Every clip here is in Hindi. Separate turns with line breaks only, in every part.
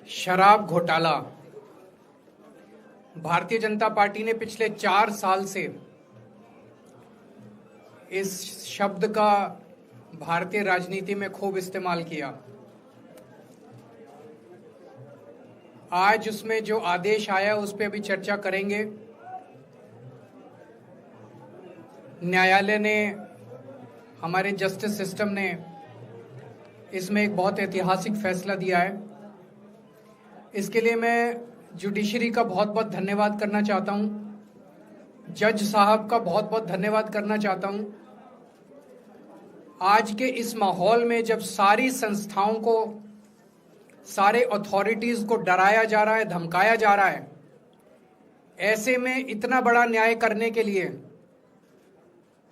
शराब घोटाला। भारतीय जनता पार्टी ने पिछले 4 साल से इस शब्द का भारतीय राजनीति में खूब इस्तेमाल किया। आज उसमें जो आदेश आया उस पर अभी चर्चा करेंगे। न्यायालय ने, हमारे जस्टिस सिस्टम ने इसमें एक बहुत ऐतिहासिक फैसला दिया है। इसके लिए मैं जुडिशरी का बहुत बहुत धन्यवाद करना चाहता हूं, जज साहब का बहुत बहुत धन्यवाद करना चाहता हूं। आज के इस माहौल में जब सारी संस्थाओं को, सारे अथॉरिटीज को डराया जा रहा है, धमकाया जा रहा है, ऐसे में इतना बड़ा न्याय करने के लिए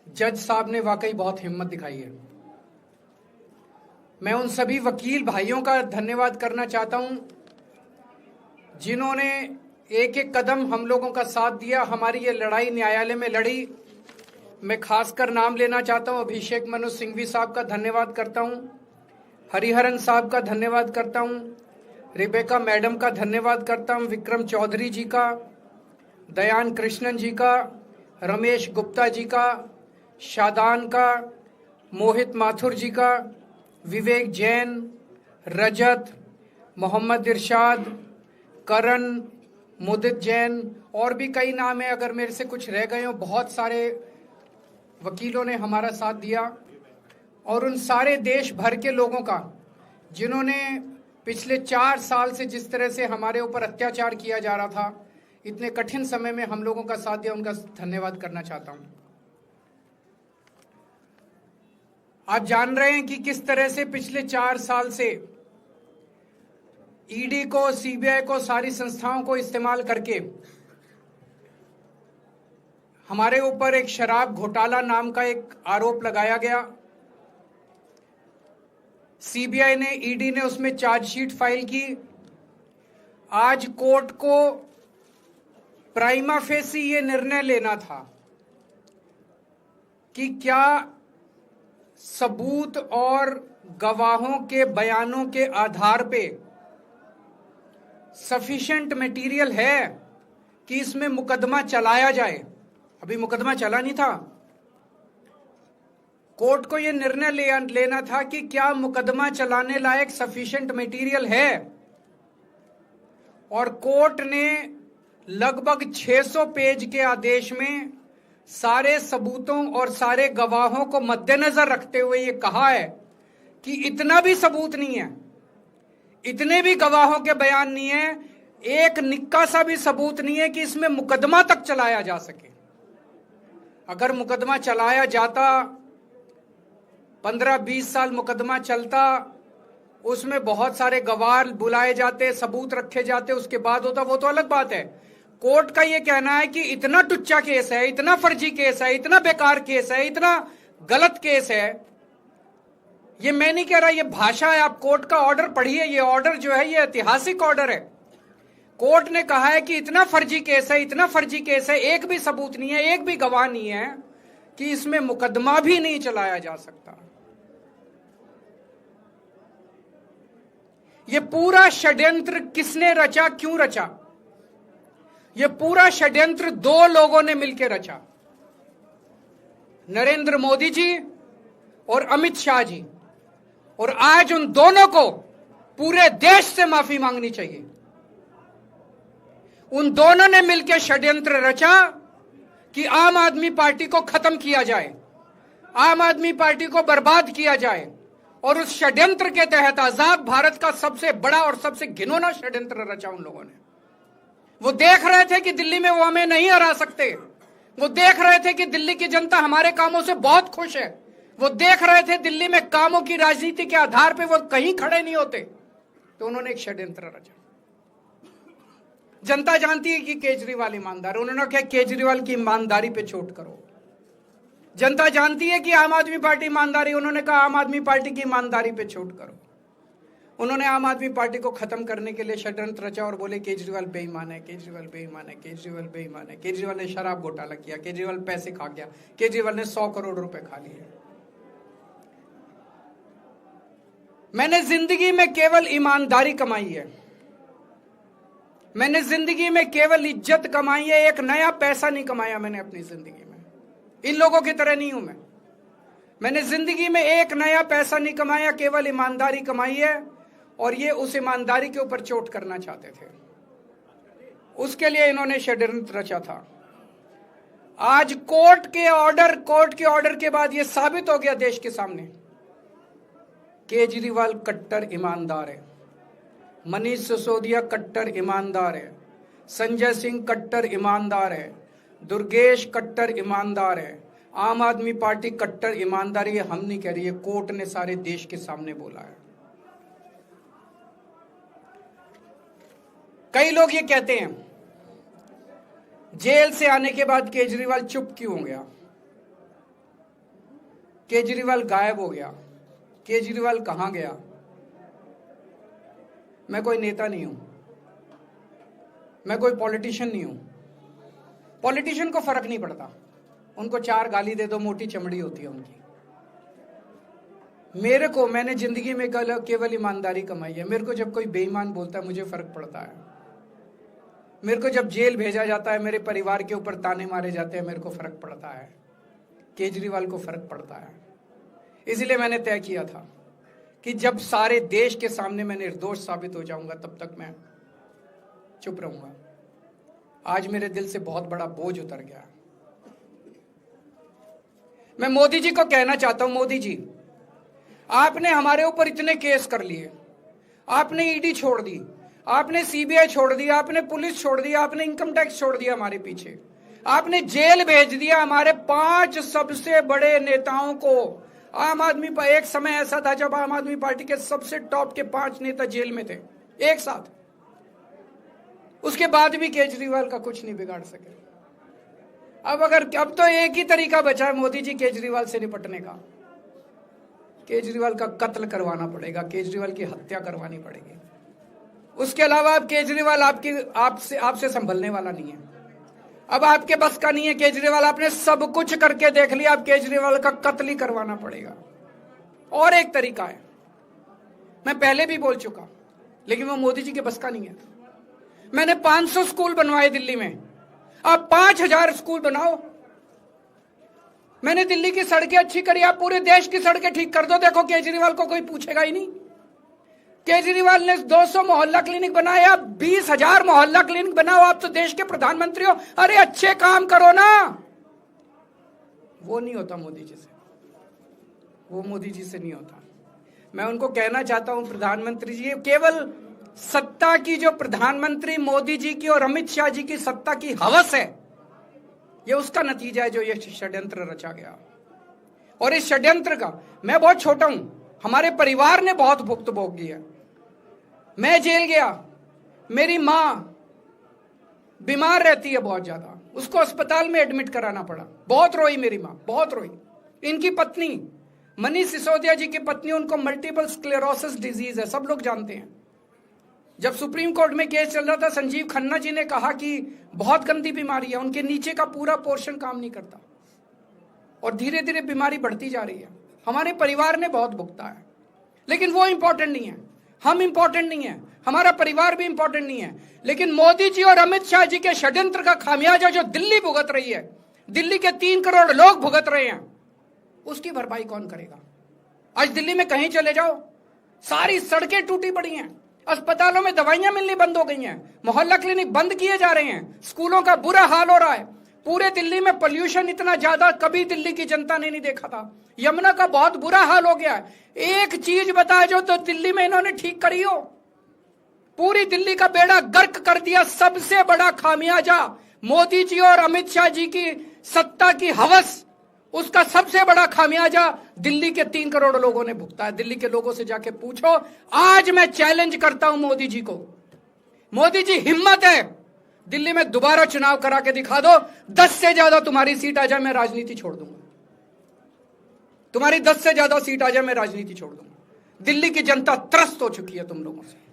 जज साहब ने वाकई बहुत हिम्मत दिखाई है। मैं उन सभी वकील भाइयों का धन्यवाद करना चाहता हूं जिन्होंने एक एक कदम हम लोगों का साथ दिया, हमारी ये लड़ाई न्यायालय में लड़ी। मैं खासकर नाम लेना चाहता हूं, अभिषेक मनु सिंघवी साहब का धन्यवाद करता हूं, हरिहरन साहब का धन्यवाद करता हूं, रिबेका मैडम का धन्यवाद करता हूं, विक्रम चौधरी जी का, दयान कृष्णन जी का, रमेश गुप्ता जी का, शादान का, मोहित माथुर जी का, विवेक जैन, रजत, मोहम्मद इरशाद, करण, मुदित जैन, और भी कई नाम है, अगर मेरे से कुछ रह गए हो। बहुत सारे वकीलों ने हमारा साथ दिया, और उन सारे देश भर के लोगों का जिन्होंने पिछले 4 साल से जिस तरह से हमारे ऊपर अत्याचार किया जा रहा था, इतने कठिन समय में हम लोगों का साथ दिया, उनका धन्यवाद करना चाहता हूं। आप जान रहे हैं कि किस तरह से पिछले 4 साल से ईडी को, सीबीआई को, सारी संस्थाओं को इस्तेमाल करके हमारे ऊपर एक शराब घोटाला नाम का एक आरोप लगाया गया। सीबीआई ने, ईडी ने उसमें चार्जशीट फाइल की। आज कोर्ट को प्राइमा फेसी ये निर्णय लेना था कि क्या सबूत और गवाहों के बयानों के आधार पे सफिशिएंट मटेरियल है कि इसमें मुकदमा चलाया जाए। अभी मुकदमा चला नहीं था। कोर्ट को यह निर्णय लेना था कि क्या मुकदमा चलाने लायक सफिशिएंट मटेरियल है, और कोर्ट ने लगभग 600 पेज के आदेश में सारे सबूतों और सारे गवाहों को मद्देनजर रखते हुए यह कहा है कि इतना भी सबूत नहीं है, इतने भी गवाहों के बयान नहीं है, एक निक्का सा भी सबूत नहीं है कि इसमें मुकदमा तक चलाया जा सके। अगर मुकदमा चलाया जाता, 15-20 साल मुकदमा चलता, उसमें बहुत सारे गवाह बुलाए जाते, सबूत रखे जाते, उसके बाद होता, वो तो अलग बात है। कोर्ट का यह कहना है कि इतना टुच्चा केस है, इतना फर्जी केस है, इतना बेकार केस है, इतना गलत केस है। ये मैं नहीं कह रहा, ये भाषा है। आप कोर्ट का ऑर्डर पढ़िए। ये ऑर्डर जो है ये ऐतिहासिक ऑर्डर है। कोर्ट ने कहा है कि इतना फर्जी केस है, इतना फर्जी केस है, एक भी सबूत नहीं है, एक भी गवाह नहीं है कि इसमें मुकदमा भी नहीं चलाया जा सकता। ये पूरा षड्यंत्र किसने रचा, क्यों रचा? ये पूरा षड्यंत्र 2 लोगों ने मिलकर रचा, नरेंद्र मोदी जी और अमित शाह जी। और आज उन दोनों को पूरे देश से माफी मांगनी चाहिए। उन दोनों ने मिलकर षड्यंत्र रचा कि आम आदमी पार्टी को खत्म किया जाए, आम आदमी पार्टी को बर्बाद किया जाए, और उस षड्यंत्र के तहत आजाद भारत का सबसे बड़ा और सबसे घिनौना षड्यंत्र रचा उन लोगों ने। वो देख रहे थे कि दिल्ली में वो हमें नहीं हरा सकते। वो देख रहे थे कि दिल्ली की जनता हमारे कामों से बहुत खुश है। वो देख रहे थे दिल्ली में कामों की राजनीति के आधार पे वो कहीं खड़े नहीं होते, तो उन्होंने एक षड्यंत्र रचा। जनता जानती है कि केजरीवाल ईमानदार, उन्होंने कहा केजरीवाल की ईमानदारी पे चोट करो। जनता जानती है कि आम आदमी पार्टी ईमानदारी, उन्होंने कहा आम आदमी पार्टी की ईमानदारी पे चोट करो। उन्होंने आम आदमी पार्टी को खत्म करने के लिए षड्यंत्र रचा और बोले केजरीवाल बेईमान है, केजरीवाल बेईमान है, केजरीवाल बेईमान है। केजरीवाल ने शराब घोटाला किया, केजरीवाल पैसे खा गया, केजरीवाल ने 100 करोड़ रुपए खा लिए। मैंने जिंदगी में केवल ईमानदारी कमाई है, मैंने जिंदगी में केवल इज्जत कमाई है, एक नया पैसा नहीं कमाया मैंने अपनी जिंदगी में। इन लोगों की तरह नहीं हूं मैंने जिंदगी में एक नया पैसा नहीं कमाया, केवल ईमानदारी कमाई है। और ये उस ईमानदारी के ऊपर चोट करना चाहते थे, उसके लिए इन्होंने षड्यंत्र रचा था। आज कोर्ट के ऑर्डर के बाद यह साबित हो गया देश के सामने, केजरीवाल कट्टर ईमानदार है, मनीष सिसोदिया कट्टर ईमानदार है, संजय सिंह कट्टर ईमानदार है, दुर्गेश कट्टर ईमानदार है, आम आदमी पार्टी कट्टर ईमानदारी है। हम नहीं कह रही है, कोर्ट ने सारे देश के सामने बोला है। कई लोग ये कहते हैं जेल से आने के बाद केजरीवाल चुप क्यों हो गया, केजरीवाल गायब हो गया, केजरीवाल कहां गया। मैं कोई नेता नहीं हूं, मैं कोई पॉलिटिशियन नहीं हूं। पॉलिटिशियन को फर्क नहीं पड़ता, उनको 4 गाली दे दो, मोटी चमड़ी होती है उनकी। मैंने जिंदगी में केवल ईमानदारी कमाई है। मेरे को जब कोई बेईमान बोलता है मुझे फर्क पड़ता है, मेरे को जब जेल भेजा जाता है, मेरे परिवार के ऊपर ताने मारे जाते हैं, मेरे को फर्क पड़ता है। केजरीवाल को फर्क पड़ता है। इसलिए मैंने तय किया था कि जब सारे देश के सामने मैं निर्दोष साबित हो जाऊंगा तब तक मैं चुप रहूंगा। आज मेरे दिल से बहुत बड़ा बोझ उतर गया। मैं मोदी जी को कहना चाहता हूं, मोदी जी आपने हमारे ऊपर इतने केस कर लिए, आपने ईडी छोड़ दी, आपने सीबीआई छोड़ दी, आपने पुलिस छोड़ दी, आपने इनकम टैक्स छोड़ दिया हमारे पीछे, आपने जेल भेज दिया हमारे 5 सबसे बड़े नेताओं को। एक समय ऐसा था जब आम आदमी पार्टी के सबसे टॉप के 5 नेता जेल में थे एक साथ। उसके बाद भी केजरीवाल का कुछ नहीं बिगाड़ सके। अब तो एक ही तरीका बचा है मोदी जी केजरीवाल से निपटने का, केजरीवाल का कत्ल करवाना पड़ेगा, केजरीवाल की हत्या करवानी पड़ेगी। उसके अलावा अब केजरीवाल आपसे संभलने वाला नहीं है। अब आपके बस का नहीं है केजरीवाल, आपने सब कुछ करके देख लिया, अब केजरीवाल का कत्ल ही करवाना पड़ेगा। और एक तरीका है, मैं पहले भी बोल चुका, लेकिन वो मोदी जी के बस का नहीं है। मैंने 500 स्कूल बनवाए दिल्ली में, आप 5000 स्कूल बनाओ। मैंने दिल्ली की सड़कें अच्छी करी, आप पूरे देश की सड़कें ठीक कर दो, देखो केजरीवाल को कोई पूछेगा ही नहीं। केजरीवाल ने 200 मोहल्ला क्लिनिक बनाए, आप 20,000 मोहल्ला क्लिनिक बनाओ। आप तो देश के प्रधानमंत्री हो, अरे अच्छे काम करो ना। वो नहीं होता मोदी जी से, वो मोदी जी से नहीं होता। मैं उनको कहना चाहता हूं, प्रधानमंत्री जी, केवल सत्ता की जो प्रधानमंत्री मोदी जी की और अमित शाह जी की सत्ता की हवस है, ये उसका नतीजा है जो ये षड्यंत्र रचा गया। और इस षड्यंत्र का मैं बहुत छोटा हूं, हमारे परिवार ने बहुत भुगत भोगी है। मैं जेल गया, मेरी मां बीमार रहती है बहुत ज्यादा, उसको अस्पताल में एडमिट कराना पड़ा, बहुत रोई मेरी मां, बहुत रोई। इनकी पत्नी मनीष सिसोदिया जी की पत्नी, उनको मल्टीपल स्क्लेरोसिस डिजीज है, सब लोग जानते हैं। जब सुप्रीम कोर्ट में केस चल रहा था, संजीव खन्ना जी ने कहा कि बहुत गंदी बीमारी है, उनके नीचे का पूरा पोर्शन काम नहीं करता और धीरे धीरे बीमारी बढ़ती जा रही है। हमारे परिवार ने बहुत भुगता है, लेकिन वो इंपॉर्टेंट नहीं है, हम इंपॉर्टेंट नहीं है, हमारा परिवार भी इंपॉर्टेंट नहीं है। लेकिन मोदी जी और अमित शाह जी के षड्यंत्र का खामियाजा जो दिल्ली भुगत रही है, दिल्ली के 3 करोड़ लोग भुगत रहे हैं, उसकी भरपाई कौन करेगा? आज दिल्ली में कहीं चले जाओ, सारी सड़कें टूटी पड़ी हैं, अस्पतालों में दवाइयां मिलनी बंद हो गई हैं, मोहल्ला क्लिनिक बंद किए जा रहे हैं, स्कूलों का बुरा हाल हो रहा है। पूरे दिल्ली में पोल्यूशन इतना ज्यादा कभी दिल्ली की जनता ने नहीं देखा था। यमुना का बहुत बुरा हाल हो गया है। एक चीज बता जो तो दिल्ली में इन्होंने ठीक करी हो, पूरी दिल्ली का बेड़ा गर्क कर दिया। सबसे बड़ा खामियाजा मोदी जी और अमित शाह जी की सत्ता की हवस, उसका सबसे बड़ा खामियाजा दिल्ली के 3 करोड़ लोगों ने भुगता है। दिल्ली के लोगों से जाके पूछो। आज मैं चैलेंज करता हूं मोदी जी को, मोदी जी हिम्मत है दिल्ली में दोबारा चुनाव करा के दिखा दो, 10 से ज्यादा तुम्हारी सीट आ जाए, मैं राजनीति छोड़ दूंगा। तुम्हारी 10 से ज्यादा सीट आ जाए, मैं राजनीति छोड़ दूंगा। दिल्ली की जनता त्रस्त हो चुकी है तुम लोगों से।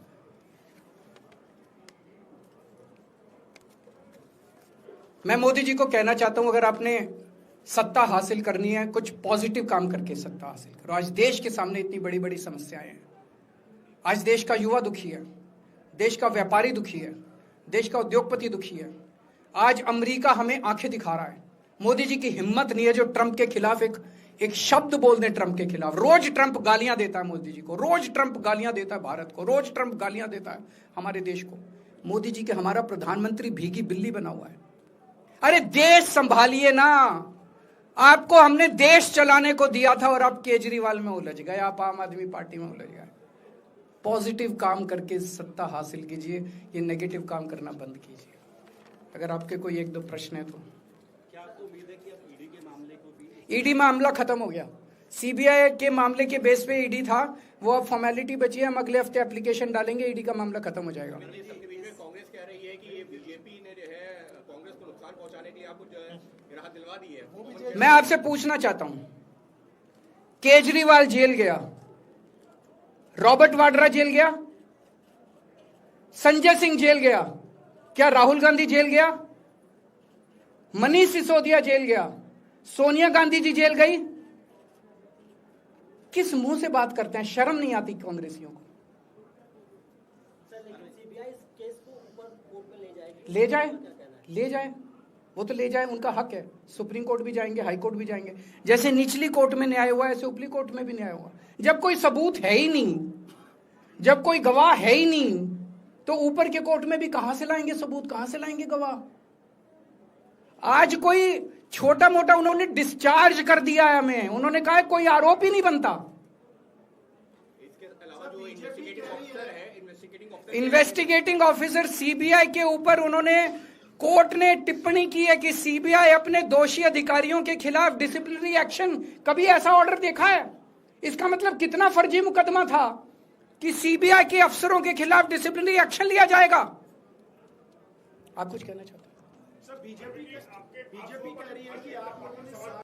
मैं मोदी जी को कहना चाहता हूं, अगर आपने सत्ता हासिल करनी है, कुछ पॉजिटिव काम करके सत्ता हासिल करो। आज देश के सामने इतनी बड़ी बड़ी समस्याएं हैं। आज देश का युवा दुखी है, देश का व्यापारी दुखी है, देश का उद्योगपति दुखी है। आज अमेरिका हमें आंखें दिखा रहा है। मोदी जी की हिम्मत नहीं है जो ट्रंप के खिलाफ एक शब्द बोल दें। ट्रंप के खिलाफ रोज ट्रंप गालियां देता है मोदी जी को, रोज ट्रंप गालियां देता है भारत को, रोज ट्रंप गालियां देता है हमारे देश को। मोदी जी के हमारा प्रधानमंत्री भीगी बिल्ली बना हुआ है। अरे देश संभालिए ना। आपको हमने देश चलाने को दिया था और आप केजरीवाल में उलझ गए, आप आम आदमी पार्टी में उलझ गए। पॉजिटिव काम करके सत्ता हासिल कीजिए, ये नेगेटिव काम करना बंद कीजिए। अगर आपके कोई एक दो प्रश्न है तो।
क्या आपको उम्मीद है कि अब ईडी के मामले को भी?
ईडी मामला खत्म हो गया। सीबीआई के मामले के बेस पे ईडी था, वो अब फॉर्मेलिटी बची है। हम अगले हफ्ते एप्लीकेशन डालेंगे, ईडी का मामला खत्म हो जाएगा।
सबके बीच में कांग्रेस कह रही है कि ये बीजेपी ने जो है कांग्रेस को नुकसान पहुंचाने के लिए आपको जो है राहत दिलवा दी है।
मैं आपसे पूछना चाहता हूं, केजरीवाल जेल गया, रॉबर्ट वाड्रा जेल गया, संजय सिंह जेल गया, क्या राहुल गांधी जेल गया? मनीष सिसोदिया जेल गया, सोनिया गांधी जी जेल गई? किस मुंह से बात करते हैं? शर्म नहीं आती कांग्रेसियों को?
सीबीआई इस केस को ऊपर कोर्ट में
ले जाए, वो तो ले जाए, उनका हक है। सुप्रीम कोर्ट भी जाएंगे, हाई कोर्ट भी जाएंगे। जैसे निचली कोर्ट में न्याय हुआ, ऐसे ऊपरी कोर्ट में भी न्याय हुआ। जब कोई सबूत है ही नहीं, जब कोई गवाह है ही नहीं, तो ऊपर के कोर्ट में भी कहां से लाएंगे सबूत, कहां से लाएंगे गवाह? आज कोई छोटा मोटा उन्होंने डिस्चार्ज कर दिया है हमें, उन्होंने कहा कोई आरोप ही नहीं बनता।
इसके अलावा जो इन्वेस्टिगेटिंग ऑफिसर है,
इन्वेस्टिगेटिंग ऑफिसर सीबीआई के ऊपर उन्होंने, कोर्ट ने टिप्पणी की है कि सीबीआई अपने दोषी अधिकारियों के खिलाफ डिसिप्लिनरी एक्शन, कभी ऐसा ऑर्डर देखा है? इसका मतलब कितना फर्जी मुकदमा था कि सीबीआई के अफसरों के खिलाफ डिसिप्लिनरी एक्शन लिया जाएगा। आप कुछ कहना चाहते हैं?
सर बीजेपी कह रही है कि आप